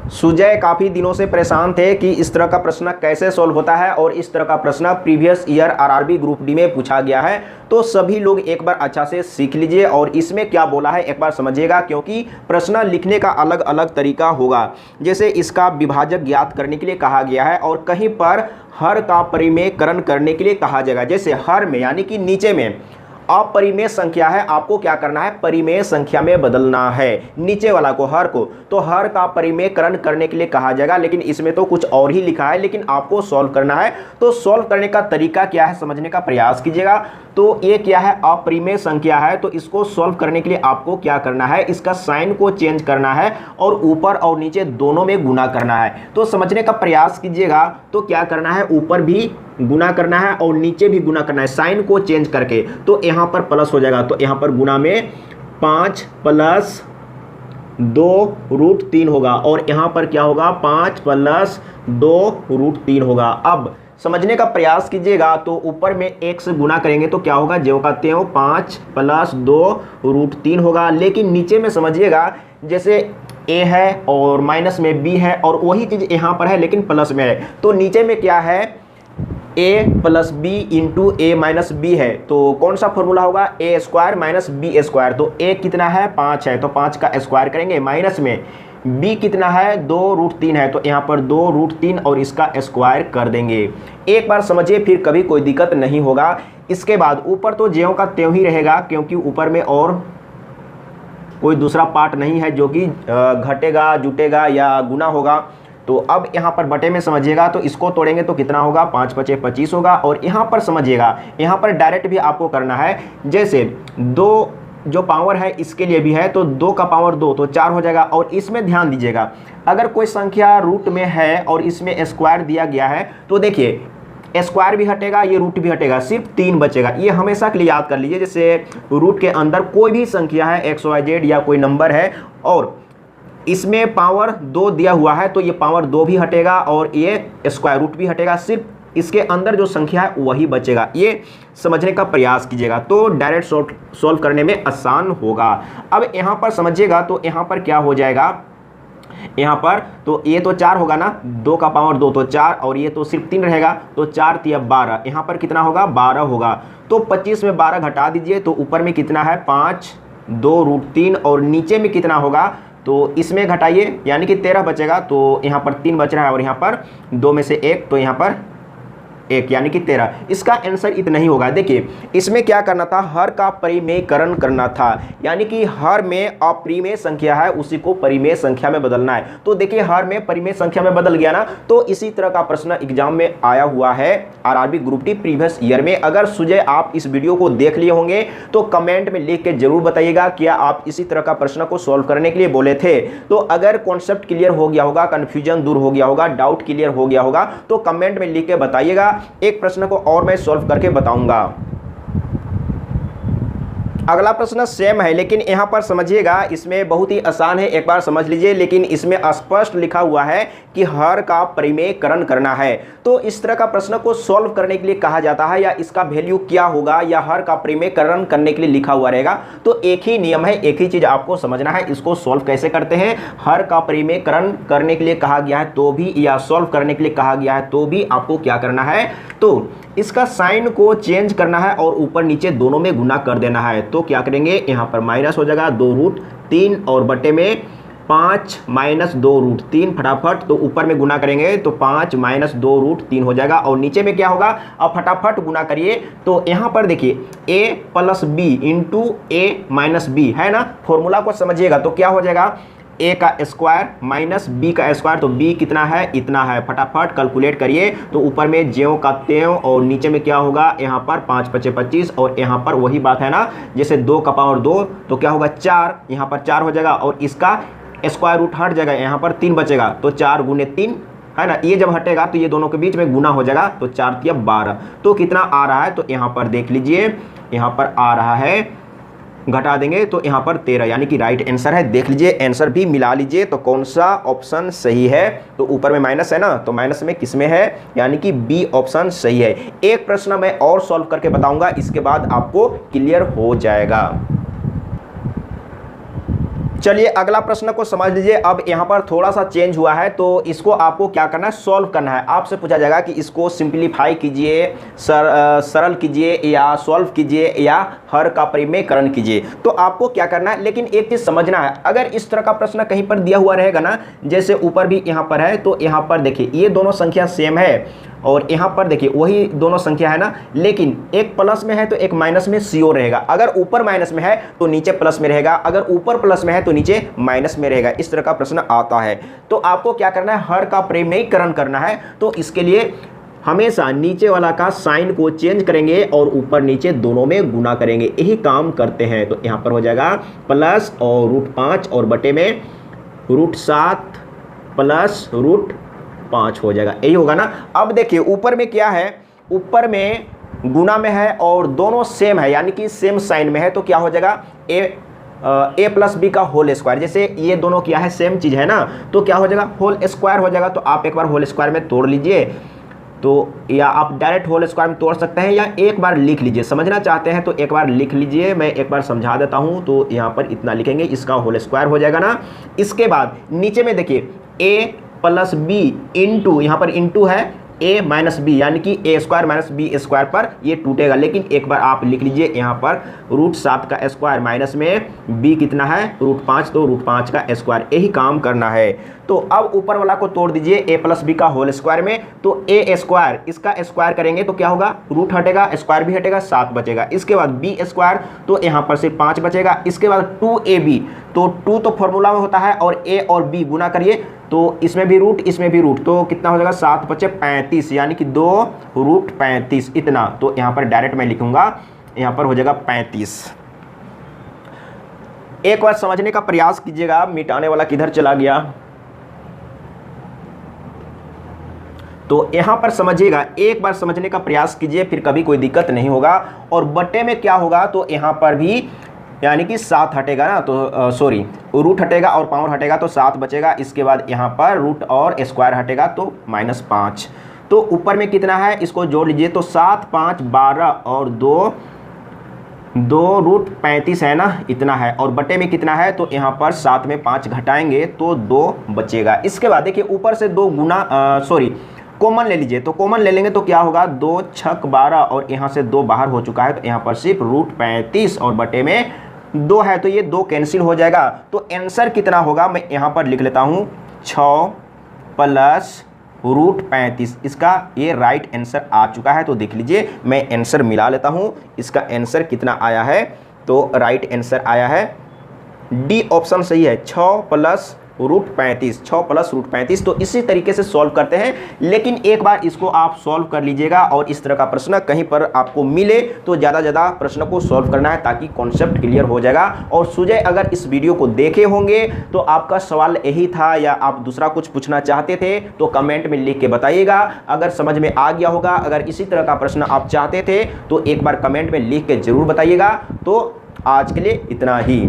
सुजय काफ़ी दिनों से परेशान थे कि इस तरह का प्रश्न कैसे सॉल्व होता है और इस तरह का प्रश्न previous year RRB group D में पूछा गया है। तो सभी लोग एक बार अच्छा से सीख लीजिए और इसमें क्या बोला है एक बार समझिएगा, क्योंकि प्रश्न लिखने का अलग अलग तरीका होगा। जैसे इसका विभाजक ज्ञात करने के लिए कहा गया है और कहीं पर हर का परिमेयकरण करने के लिए कहा जाएगा। जैसे हर में यानी कि नीचे में अपरिमेय संख्या है, आपको क्या करना है, परिमेय संख्या में बदलना है नीचे वाला को, हर को। तो हर का परिमेयकरण करने के लिए कहा जाएगा, लेकिन इसमें तो कुछ और ही लिखा है, लेकिन आपको सॉल्व करना है। तो सॉल्व करने का तरीका क्या है समझने का प्रयास कीजिएगा। तो ये क्या है, अपरिमेय संख्या है, तो इसको सॉल्व करने के लिए आपको क्या करना है, इसका साइन को चेंज करना है और ऊपर और नीचे दोनों में गुना करना है। तो समझने का प्रयास कीजिएगा। तो क्या करना है, ऊपर भी गुना करना है और नीचे भी गुना करना है साइन को चेंज करके। तो यहाँ पर प्लस हो जाएगा, तो यहाँ पर गुना में 5 + 2√3 होगा और यहाँ पर क्या होगा, 5 + 2√3 होगा। अब समझने का प्रयास कीजिएगा। तो ऊपर में 1 से गुना करेंगे तो क्या होगा, ज्यों का त्यों 5 + 2√3 होगा। लेकिन नीचे में समझिएगा, जैसे a है और माइनस में b है और वही चीज़ यहाँ पर है लेकिन प्लस में है। तो नीचे में क्या है, a + b × a - b है। तो कौन सा फॉर्मूला होगा, a² - b²। तो a कितना है, 5 है, तो 5 का स्क्वायर करेंगे। माइनस में b कितना है, 2√3 है, तो यहाँ पर 2√3 और इसका स्क्वायर कर देंगे। एक बार समझिए, फिर कभी कोई दिक्कत नहीं होगा। इसके बाद ऊपर तो ज्यों का त्यों ही रहेगा, क्योंकि ऊपर में और कोई दूसरा पार्ट नहीं है जो कि घटेगा, जुटेगा या गुना होगा। तो अब यहाँ पर बटे में समझिएगा, तो इसको तोड़ेंगे तो कितना होगा, 5 × 5 = 25 होगा। और यहाँ पर समझिएगा, यहाँ पर डायरेक्ट भी आपको करना है। जैसे 2 जो पावर है इसके लिए भी है, तो 2 का पावर 2 तो 4 हो जाएगा। और इसमें ध्यान दीजिएगा, अगर कोई संख्या रूट में है और इसमें स्क्वायर दिया गया है, तो देखिए स्क्वायर भी हटेगा, ये रूट भी हटेगा, सिर्फ 3 बचेगा। ये हमेशा के लिए याद कर लीजिए। जैसे रूट के अंदर कोई भी संख्या है, XYZ या कोई नंबर है और इसमें पावर 2 दिया हुआ है, तो ये पावर 2 भी हटेगा और ये स्क्वायर रूट भी हटेगा, सिर्फ इसके अंदर जो संख्या है वही बचेगा। ये समझने का प्रयास कीजिएगा, तो डायरेक्ट सॉल्व करने में आसान होगा। अब यहाँ पर समझिएगा, तो यहाँ पर क्या हो जाएगा, यहाँ पर तो ये तो 4 होगा ना, 2 का पावर 2 तो 4 और ये तो सिर्फ 3 रहेगा, तो 4 × 12, यहाँ पर कितना होगा, 12 होगा। तो 25 में 12 घटा दीजिए, तो ऊपर में कितना है, 5 2√3 और नीचे में कितना होगा, तो इसमें घटाइए यानी कि 13 बचेगा। तो यहाँ पर 3 बच रहा है और यहाँ पर 2 में से 1, तो यहाँ पर 1 यानी कि 13। इसका आंसर इतना ही होगा। देखिए इसमें क्या करना था, हर का परिमेयकरण करना था, यानी कि हर में अपरिमेय संख्या है उसी को परिमेय संख्या में बदलना है। तो देखिए हर में परिमेय संख्या में बदल गया ना। तो इसी तरह का प्रश्न एग्जाम में आया हुआ है RRB group D previous year में। अगर सुजय आप इस वीडियो को देख लिए होंगे तो कमेंट में लिख के जरूर बताइएगा क्या आप इसी तरह का प्रश्न को सॉल्व करने के लिए बोले थे। तो अगर कॉन्सेप्ट क्लियर हो गया होगा, कन्फ्यूजन दूर हो गया होगा, डाउट क्लियर हो गया होगा, तो कमेंट में लिख के बताइएगा। एक प्रश्न को और मैं सॉल्व करके बताऊंगा। अगला प्रश्न सेम है, लेकिन यहाँ पर समझिएगा, इसमें बहुत ही आसान है, एक बार समझ लीजिए। लेकिन इसमें स्पष्ट लिखा हुआ है कि हर का परिमेयकरण करना है। तो इस तरह का प्रश्न को सॉल्व करने के लिए कहा जाता है, या इसका वैल्यू क्या होगा, या हर का परिमेयकरण करने के लिए लिखा हुआ रहेगा। तो एक ही नियम है, एक ही चीज़ आपको समझना है। इसको सॉल्व कैसे करते हैं, हर का परिमेयकरण करने के लिए कहा गया है तो भी, या सॉल्व करने के लिए कहा गया है तो भी आपको क्या करना है, तो इसका साइन को चेंज करना है और ऊपर नीचे दोनों में गुना कर देना है। तो क्या करेंगे, यहाँ पर माइनस हो जाएगा 2√3 और बटे में 5 - 2√3 फटाफट। तो ऊपर में गुना करेंगे तो 5 - 2√3 हो जाएगा और नीचे में क्या होगा, अब फटाफट गुना करिए। तो यहाँ पर देखिए a + b × a - b है ना, फॉर्मूला को समझिएगा। तो क्या हो जाएगा, a का स्क्वायर माइनस b का स्क्वायर, तो b कितना है, इतना है। फटाफट कैलकुलेट करिए। तो ऊपर में ज्यों का त्यों और नीचे में क्या होगा, यहाँ पर 5 × 5 = 25 और यहाँ पर वही बात है ना, जैसे 2 का पावर 2 तो क्या होगा 4, यहाँ पर 4 हो जाएगा और इसका स्क्वायर रूट हट जाएगा, यहाँ पर 3 बचेगा। तो 4 × 3 है ना, ये जब हटेगा तो ये दोनों के बीच में गुना हो जाएगा, तो 4 × 12। तो कितना आ रहा है, तो यहाँ पर देख लीजिए, यहाँ पर आ रहा है, घटा देंगे तो यहाँ पर 13 यानी कि राइट आंसर है। देख लीजिए आंसर भी मिला लीजिए, तो कौन सा ऑप्शन सही है। तो ऊपर में माइनस है ना, तो माइनस में किस में है, यानी कि बी ऑप्शन सही है। एक प्रश्न मैं और सॉल्व करके बताऊंगा, इसके बाद आपको क्लियर हो जाएगा। चलिए अगला प्रश्न को समझ लीजिए। अब यहाँ पर थोड़ा सा चेंज हुआ है, तो इसको आपको क्या करना है, सॉल्व करना है। आपसे पूछा जाएगा कि इसको सिंपलीफाई कीजिए, सरल कीजिए, या सॉल्व कीजिए, या हर का परिमेयकरण कीजिए। तो आपको क्या करना है, लेकिन एक चीज़ समझना है, अगर इस तरह का प्रश्न कहीं पर दिया हुआ रहेगा ना, जैसे ऊपर भी यहाँ पर है, तो यहाँ पर देखिए ये दोनों संख्या सेम है और यहाँ पर देखिए वही दोनों संख्या है ना, लेकिन एक प्लस में है तो एक माइनस में श्योर रहेगा। अगर ऊपर माइनस में है तो नीचे प्लस में रहेगा, अगर ऊपर प्लस में है तो नीचे माइनस में रहेगा। इस तरह का प्रश्न आता है। तो आपको क्या करना है, हर का परिमेयकरण करना है। तो इसके लिए हमेशा नीचे वाला का साइन को चेंज करेंगे और ऊपर नीचे दोनों में गुना करेंगे, यही काम करते हैं। तो यहाँ पर हो जाएगा प्लस और √5 और बटे में √7 प्लस √5 हो जाएगा, यही होगा ना। अब देखिए ऊपर में क्या है, ऊपर में गुना में है और दोनों सेम है, यानी कि सेम साइन में है। तो क्या हो जाएगा, ए प्लस बी का होल स्क्वायर। जैसे ये दोनों क्या है, सेम चीज़ है ना, तो क्या हो जाएगा, होल स्क्वायर हो जाएगा। तो आप एक बार होल स्क्वायर में तोड़ लीजिए, तो या आप डायरेक्ट होल स्क्वायर में तोड़ सकते हैं, या एक बार लिख लीजिए। समझना चाहते हैं तो एक बार लिख लीजिए, मैं एक बार समझा देता हूं। तो यहाँ पर इतना लिखेंगे, इसका होल स्क्वायर हो जाएगा ना। इसके बाद नीचे में देखिए a प्लस बी इंटू, यहाँ पर इंटू है a माइनस बी, यानी कि a square minus B square पर ये टूटेगा। लेकिन एक बार आप लिख लीजिए यहाँ पर √7 का स्क्वायर माइनस में b कितना है, √5, तो √5 का स्क्वायर, यही काम करना है। तो अब ऊपर वाला को तोड़ दीजिए a प्लस बी का होल स्क्वायर में। तो a स्क्वायर, इसका स्क्वायर करेंगे तो क्या होगा, रूट हटेगा, स्क्वायर भी हटेगा, 7 बचेगा। इसके बाद b स्क्वायर, तो यहाँ पर सिर्फ 5 बचेगा। इसके बाद 2ab, तो 2 तो फॉर्मूला में होता है और a और b गुना करिए, तो इसमें भी रूट इसमें भी रूट, तो कितना हो जाएगा, 7 बचे 35, यानी कि 2√35 इतना। तो यहाँ पर डायरेक्ट मैं लिखूंगा, यहाँ पर हो जाएगा 35। एक बार समझने का प्रयास कीजिएगा, मिटाने वाला किधर चला गया। तो यहाँ पर समझिएगा, एक बार समझने का प्रयास कीजिए, फिर कभी कोई दिक्कत नहीं होगा। और बटे में क्या होगा, तो यहाँ पर भी यानी कि 7 हटेगा ना, तो सॉरी रूट हटेगा और पावर हटेगा, तो 7 बचेगा। इसके बाद यहाँ पर रूट और स्क्वायर हटेगा, तो -5। तो ऊपर में कितना है, इसको जोड़ लीजिए, तो 7, 5, 12 और 2 √35 है ना, इतना है। और बटे में कितना है, तो यहाँ पर 7 में 5 घटाएंगे तो 2 बचेगा। इसके बाद देखिए ऊपर से 2 गुना कॉमन ले लीजिए, तो कॉमन ले लेंगे तो क्या होगा, 2 छक 12 और यहाँ से 2 बाहर हो चुका है, तो यहाँ पर सिर्फ √35 और बटे में 2 है, तो ये 2 कैंसिल हो जाएगा। तो आंसर कितना होगा, मैं यहाँ पर लिख लेता हूँ 6 प्लस √35। इसका ये राइट आंसर आ चुका है। तो देख लीजिए, मैं आंसर मिला लेता हूँ। इसका आंसर कितना आया है, तो राइट आंसर आया है डी ऑप्शन सही है, 6 प्लस √35, 6 प्लस √35। तो इसी तरीके से सॉल्व करते हैं, लेकिन एक बार इसको आप सॉल्व कर लीजिएगा। और इस तरह का प्रश्न कहीं पर आपको मिले तो ज़्यादा ज़्यादा प्रश्न को सॉल्व करना है, ताकि कॉन्सेप्ट क्लियर हो जाएगा। और सुजय अगर इस वीडियो को देखे होंगे तो आपका सवाल यही था, या आप दूसरा कुछ पूछना चाहते थे, तो कमेंट में लिख के बताइएगा। अगर समझ में आ गया होगा, अगर इसी तरह का प्रश्न आप चाहते थे, तो एक बार कमेंट में लिख के ज़रूर बताइएगा। तो आज के लिए इतना ही।